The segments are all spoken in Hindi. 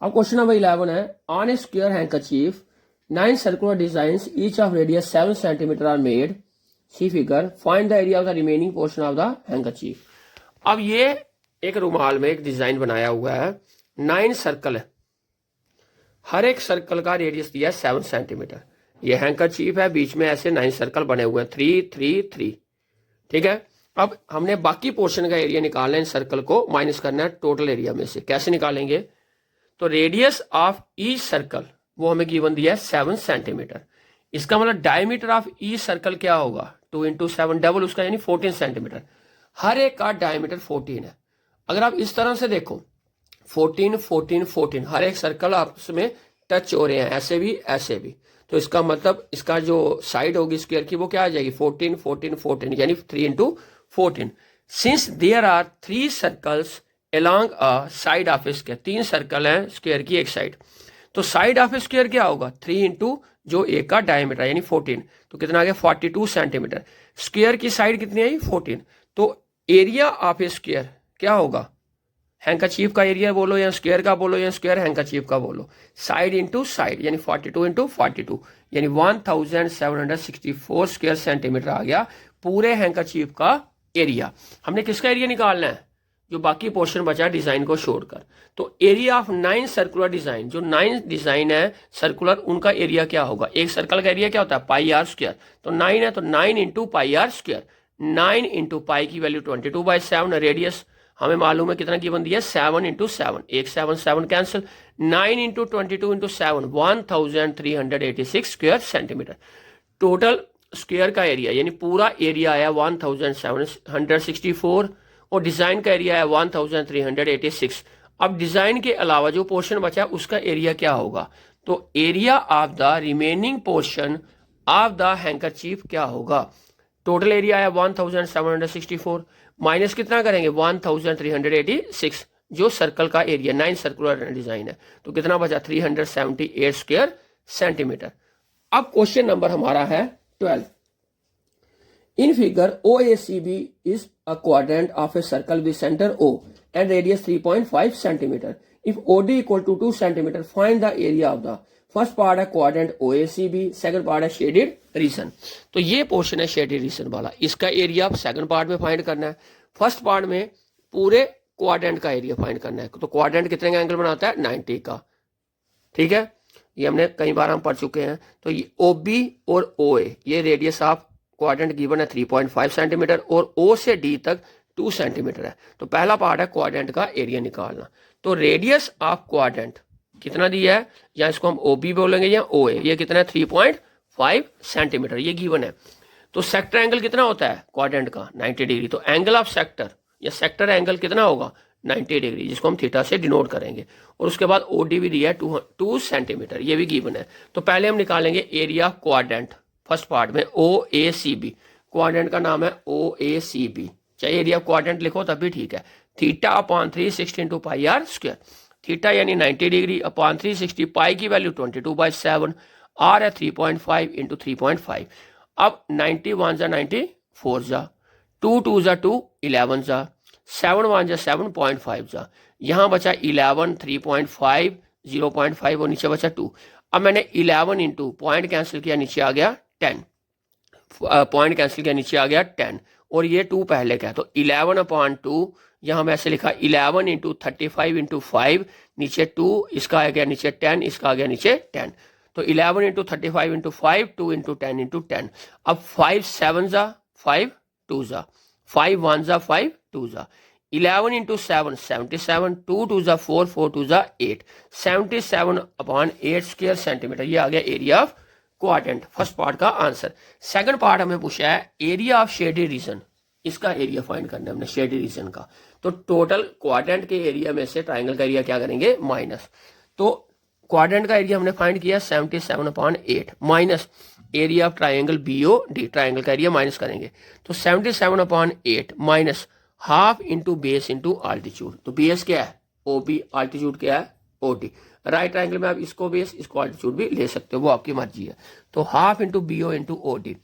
अब क्वेश्चन नंबर 11 है, on a square handkerchief 9 circular designs each of radius 7 centimetre are made, see figure, find the area of the remaining portion of the handkerchief. अब ये एक रुमाल में एक डिजाइन बनाया हुआ है, 9 सर्कल है, हर एक सर्कल का रेडियस दिया है 7 सेंटीमीटर। ये हैंकरचीफ है, बीच में ऐसे 9 सर्कल बने हुए हैं, 3 3 3, ठीक है। अब हमने बाकी पोर्शन का एरिया निकालना है, इन सर्कल को माइनस करना है टोटल एरिया में से। कैसे निकालेंगे? तो रेडियस ऑफ ईच सर्कल वो हमें गिवन दिया है 7 सेंटीमीटर। इसका मतलब डायमीटर ऑफ ईच सर्कल क्या होगा? 2 इंटू 7 डबल उसका, यानी 14 सेंटीमीटर। हर एक का डायमीटर 14 है। अगर आप इस तरह से देखो 14 14 14, हर एक सर्कल आपस में टच हो रहे हैं, ऐसे भी ऐसे भी, तो इसका मतलब इसका जो साइड होगी स्क्वायर की वो क्या आ जाएगी? 14 14 14, यानी 3 into 14। Since there are 3 circles along a side of a square, 3 circle हैं स्क्वायर की एक साइड, तो साइड ऑफ ए स्क्वायर क्या होगा? 3 इंटू जो एक का डायमीटर यानी 14, तो कितना आ गया? 42 सेंटीमीटर। स्क्वायर की साइड कितनी आई? 14। तो एरिया ऑफ ए स्क्वायर क्या होगा? हैंकरचीफ का एरिया बोलो या स्क्वायर का बोलो या स्क्वायर हैंकरचीफ का बोलो, साइड इंटू साइड, यानी 42 इंटू 42, यानी 1764 स्क्वायर सेंटीमीटर आ गया पूरे हैंकरचीफ का एरिया। हमने किसका एरिया निकालना है? जो बाकी पोर्शन बचा डिजाइन को छोड़कर। तो एरिया ऑफ 9 सर्कुलर डिजाइन, जो 9 डिजाइन है सर्कुलर, उनका एरिया क्या होगा? एक सर्कल का एरिया क्या होता है? Pi r square. तो 9 है तो 9 into pi r square. 9 into pi की वैल्यू 22/7, रेडियस हमें मालूम है कितना गिवन दिया? 7 इंटू 7, एक 7 7 cancel, 9 into 22 into 7, 1386 square centimetre. Total square का एरिया यानी पूरा एरिया आया 1764 और डिजाइन का एरिया है 1386। अब डिजाइन के अलावा जो पोर्शन बचा उसका एरिया क्या होगा? तो area of the remaining portion of the handkerchief क्या होगा? टोटल एरिया है 1764, माइनस कितना करेंगे? 1386, जो सर्कल का एरिया 9 सर्कुलर डिजाइन है, तो कितना बचा? 378 स्क्वायर सेंटीमीटर। अब क्वेश्चन नंबर हमारा है 12। In figure, OACB is a quadrant of a circle with center O and radius 3.5 centimeter. If OD equal to 2 centimeter, find the area of the first part है quadrant OACB, second part है shaded region। तो ये पोर्शन है shaded region वाला, इसका एरिया आप सेकंड पार्ट में फाइंड करना है। फर्स्ट पार्ट में पूरे क्वाड्रेंट का एरिया फाइंड करना है। तो क्वाड्रेंट कितने का एंगल बनाता है? 90 का, ठीक है। ये हमने कई बार हम पढ़ चुके हैं। तो ये OB और OA, ये रेडियस ऑफ क्वाड्रेंट गिवन है 3.5 सेंटीमीटर और O से D तक 2 सेंटीमीटर है। तो पहला पार्ट है क्वाड्रेंट का एरिया निकालना। तो रेडियस ऑफ क्वाड्रेंट कितना दिया है, या इसको हम OB बोलेंगे या OA, ये कितना है? 3.5 सेंटीमीटर, ये गिवन है। तो सेक्टर एंगल कितना होता है क्वाड्रेंट का? 90 डिग्री। तो एंगल ऑफ सेक्टर या सेक्टर एंगल कितना होगा? 90 डिग्री, जिसको हम थीटा से डिनोट करेंगे। और उसके बाद OD भी दिया है 2 सेंटीमीटर, ये भी गिवन है। तो पहले हम निकालेंगे area of quadrant first part में OACB, क्वाड्रेंट का नाम है OACB, चाहे एरिया क्वाड्रेंट लिखो तब भी ठीक है। Theta upon 360 into pi r square, theta यानी 90 डिग्री अपॉन 360, पाई की वैल्यू 22/7, आर है 3.5 इंटू 3.5। अब 90 1 जा 90 4 जा, 2 2 जा 2 11 जा, 7 1 जा 7.5 जा, यहाँ बचा 11 3.5 0.5 और नीचे बचा 2। अब मैंने 11 इंटू पॉइंट कैंसिल किया, नीचे आ गया 10, पॉइंट कैंसिल किया, नीचे आ गया 10, और ये 2 पहले का है। तो 11/2, यहाँ मैं ऐसे लिखा 11 इंटू 35 इंटू 5, नीचे 2, इसका आ गया नीचे 10, इसका आ गया नीचे 10। तो 11 इंटू 35 इंटू 5, 2 इंटू 10 इंटू 10। अब 5 7 जा 5 2 जा, 5 1 जा 5 2 जा, 11 इंटू 7 77, 2 2 जा 4 4 2 जा 8, 77/8 स्क्वायर सेंटीमीटर। ये आ गया area of quadrant, first part का आंसर। सेकंड पार्ट हमें पूछा है एरिया ऑफ शेडेड रीजन, इसका एरिया फाइंड करना है हमने शेडेड रीजन का। तो टोटल क्वाड्रेंट के एरिया में से ट्राइंगल का एरिया क्या करेंगे? माइनस। तो क्वाड्रेंट का एरिया हमने फाइंड किया 77/8 minus area of triangle BOD, triangle का एरिया माइनस करेंगे। तो 77/8 minus half into base into altitude. तो बेस क्या है? OB, आल्टीट्यूड क्या है? OD। राइट ट्राइंगल में आप इसको बेस इसको आल्टीट्यूड भी ले सकते हो, वो आपकी मर्जी है। तो half into BO into OD,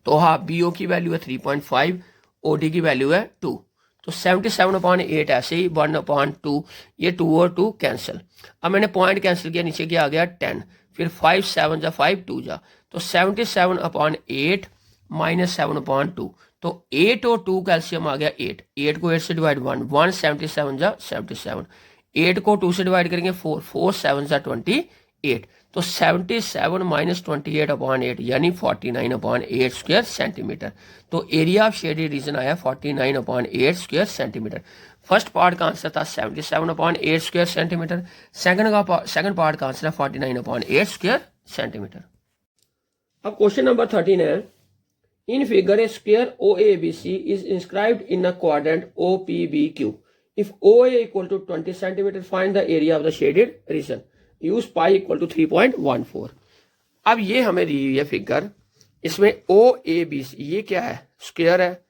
तो हाफ BO की वैल्यू है 3.5, OD की वैल्यू है 2, तो 77/8 ऐसे ही 1/2, ये 2 और 2 कैंसिल। अब मैंने पॉइंट कैंसिल किया, नीचे क्या आ गया 10, फिर 5 7 जा 5 2 जा, तो 77/8 माइनस 7/2, तो 8 और 2 कैल्शियम आ गया 8, 8 को 8 से डिवाइड 1 77 जा 77, 8 को 2 से डिवाइड करेंगे 4, 4 7 जा 28, तो 77 माइनस 28/8 यानी 49/8 स्क्वायर सेंटीमीटर। तो एरिया ऑफ शेडेड रीजन आया 49/8 स्क्वायर सेंटीमीटर। फर्स्ट पार्ट का आंसर था 77/8 स्क्वायर सेंटीमीटर, सेकंड पार्ट का आंसर है 49/8 स्क्वायर सेंटीमीटर। अब क्वेश्चन नंबर 13 है, in figure a square OABC is inscribed in a quadrant OPBQ। If OA equal to 20 centimetre, find the area of the shaded region, use pi equal to 3.14। अब ये हमें दी हुई है फिगर, इसमें OABC ये क्या है, स्क्वायर है,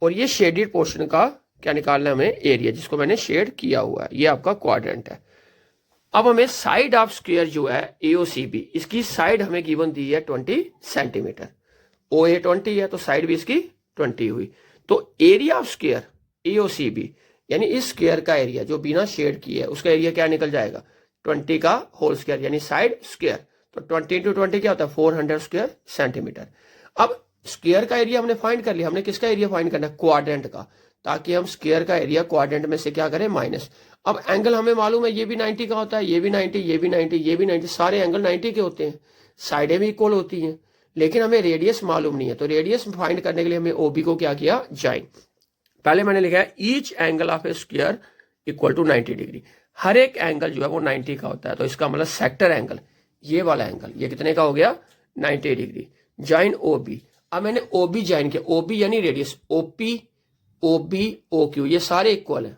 और ये शेडेड पोर्शन का क्या निकालना है हमें, एरिया, जिसको मैंने शेड किया हुआ है, ये आपका क्वाड्रेंट है। अब हमें साइड ऑफ स्क्वायर जो है AOCB, इसकी साइड हमें गिवन दी है 20 सेंटीमीटर, OA 20 है तो साइड भी इसकी 20 हुई, तो एरिया ऑफ स्क्वायर AOCB यानी इस स्क्वायर का एरिया जो बिना शेड की है उसका एरिया क्या निकल जाएगा, 20 का होल स्क्वायर यानी साइड स्क्वायर, तो 20 × 20 क्या होता है 400 स्क्वायर सेंटीमीटर। अब स्क्वायर का एरिया हमने फाइंड कर लिया, हमने किसका एरिया फाइंड करना है, क्वाड्रेंट का, ताकि हम स्क्वायर का एरिया क्वाड्रेंट में से क्या करें, माइनस। अब एंगल हमें मालूम है ये भी 90 का होता है, ये भी 90, ये भी 90, ये भी 90, सारे एंगल 90 के होते हैं, साइडें भी इक्वल होती हैं, लेकिन हमें रेडियस मालूम नहीं है, तो रेडियस फाइंड करने के लिए हमें OB को क्या किया, ज्वाइन। पहले मैंने लिखा है each angle of a square equal to 90 degree, हर एक एंगल जो है वो 90 का होता है, तो इसका मतलब सेक्टर एंगल, ये वाला एंगल, ये कितने का हो गया 90 डिग्री, ज्वाइन OB। अब मैंने OB ज्वाइन किया, OB यानी रेडियस, OP OB OQ ये सारे इक्वल है,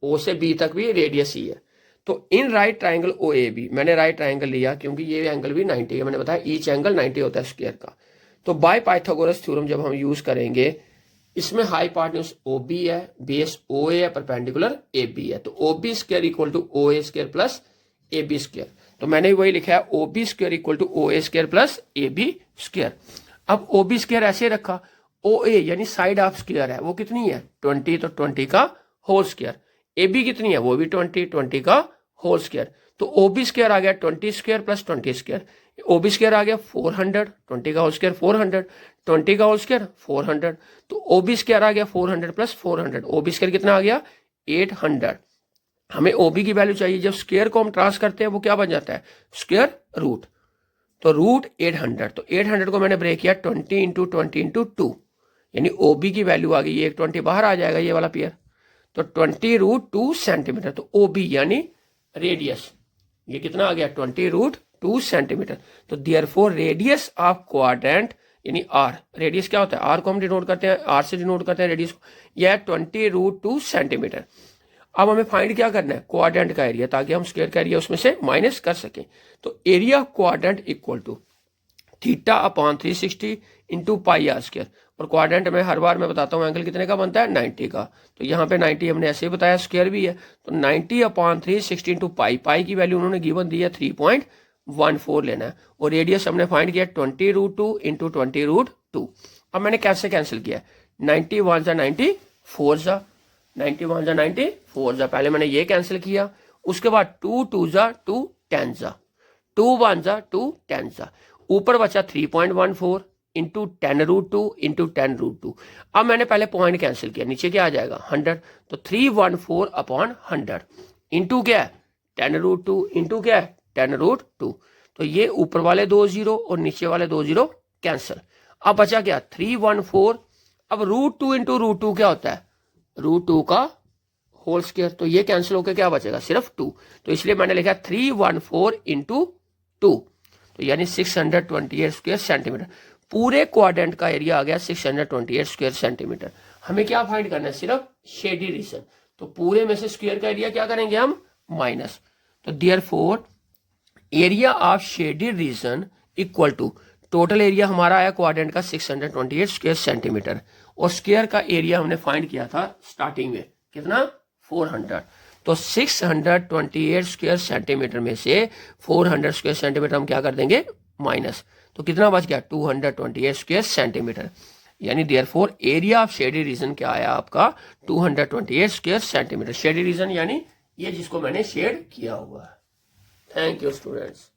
O से B तक भी रेडियस ही है, तो इन राइट ट्राइंगल OAB, मैंने राइट ट्राइंगल लिया क्योंकि ये एंगल भी 90 है, मैंने बताया ईच एंगल 90 होता है स्क्वायर का। तो बाय पाइथागोरस थ्योरम जब हम यूज करेंगे, इसमें हाई पार्टनर्स OB है, बेस OA है, परपेंडिकुलर AB है, तो OB square equal to OA square plus AB square, तो मैंने वही लिखा है OB square equal to OA square plus AB square. अब OB स्क्वायर ऐसे रखा, OA यानी साइड ऑफ स्क्वायर है वो कितनी है 20, तो 20 का होल स्क्वायर, AB कितनी है वो भी 20, 20 का होल स्क्वायर, तो OB स्क्वायर आ गया 20 square plus 20 square, OB square आ गया 400, 20 का होल स्क्वायर 400, 20 का होल स्क्वायर 400, तो OB स्क्वायर आ गया 400 प्लस 400, OB स्क्वायर कितना आ गया 800। हमें OB की वैल्यू चाहिए, जब स्क्वायर को हम ट्रांस करते हैं वो क्या बन जाता है स्क्वायर रूट, तो रूट 800, तो 800 को मैंने ब्रेक किया 20 × 20 × 2, यानी OB की वैल्यू आ गई, ये 20 बाहर आ जाएगा ये वाला पेयर, तो 20√2 सेंटीमीटर, तो OB यानी रेडियस ये कितना आ गया 20√2 सेंटीमीटर, तो देयरफॉर रेडियस ऑफ क्वाड्रेंट यानी R, रेडियस क्या होता है R को हम डिनोट करते हैं, R से डिनोट करते हैं रेडियस को, यह 20√2 सेंटीमीटर। अब हमें फाइंड क्या करना है क्वाड्रेंट का एरिया, ताकि हम स्क्वायर का एरिया उसमें से माइनस कर सकें, तो area quadrant equal to θ/360 × πr², और क्वाड्रेंट में हर बार मैं बताता हूँ एंगल कितने का बनता है 90 का, तो यहाँ पे 90 हमने ऐसे ही बताया, स्क्वायर भी है, तो 90/360 × पाई, पाई की वैल्यू उन्होंने गिवन दी है 3.14 लेना है, और रेडियस हमने फाइंड किया 20√2 × 20√2। अब मैंने कैसे कैंसिल किया, 91 जा 90 4 जा 91 जा 90 4 जा, पहले मैंने ये कैंसिल किया, उसके बाद 2 2 जा 2 10 जा, 2 1 जा 2 10 जा, ऊपर बचा 3.14 इंटू 10√2 इंटू 10√2। अब मैंने पहले पॉइंट कैंसिल किया, नीचे क्या आ जाएगा 100, तो 314/100 इंटू क्या है 10√2 इंटू क्या है 10√2, तो ये ऊपर वाले 2 0 और नीचे वाले 2 0 कैंसिल। अब बचा क्या 314, अब √2 इंटू √2 क्या होता है √2 का होल स्क्वायर, तो ये कैंसिल होकर क्या बचेगा सिर्फ 2, तो इसलिए मैंने लिखा 314 इंटू 2, तो यानी 628 स्क्वायर सेंटीमीटर। पूरे क्वाड्रेंट का एरिया आ गया 628 स्क्वायर सेंटीमीटर। हमें क्या फाइंड करना है सिर्फ शेडी रीजन, तो पूरे में से स्क्वायर का एरिया क्या करेंगे हम माइनस, तो therefore area of shaded region equal to total area हमारा आया क्वाड्रेंट का 628 स्क्वायर सेंटीमीटर, और स्क्वायर का एरिया हमने फाइंड किया था स्टार्टिंग में कितना 400, तो 628 स्क्वायर सेंटीमीटर में से 400 स्क्वायर सेंटीमीटर हम क्या कर देंगे माइनस, तो कितना बच गया 228 स्क्वायर सेंटीमीटर। यानी therefore area of shaded reason क्या आया आपका 228 स्क्वायर सेंटीमीटर। शेडेड रीजन यानी ये जिसको मैंने शेड किया हुआ है। Thank you students.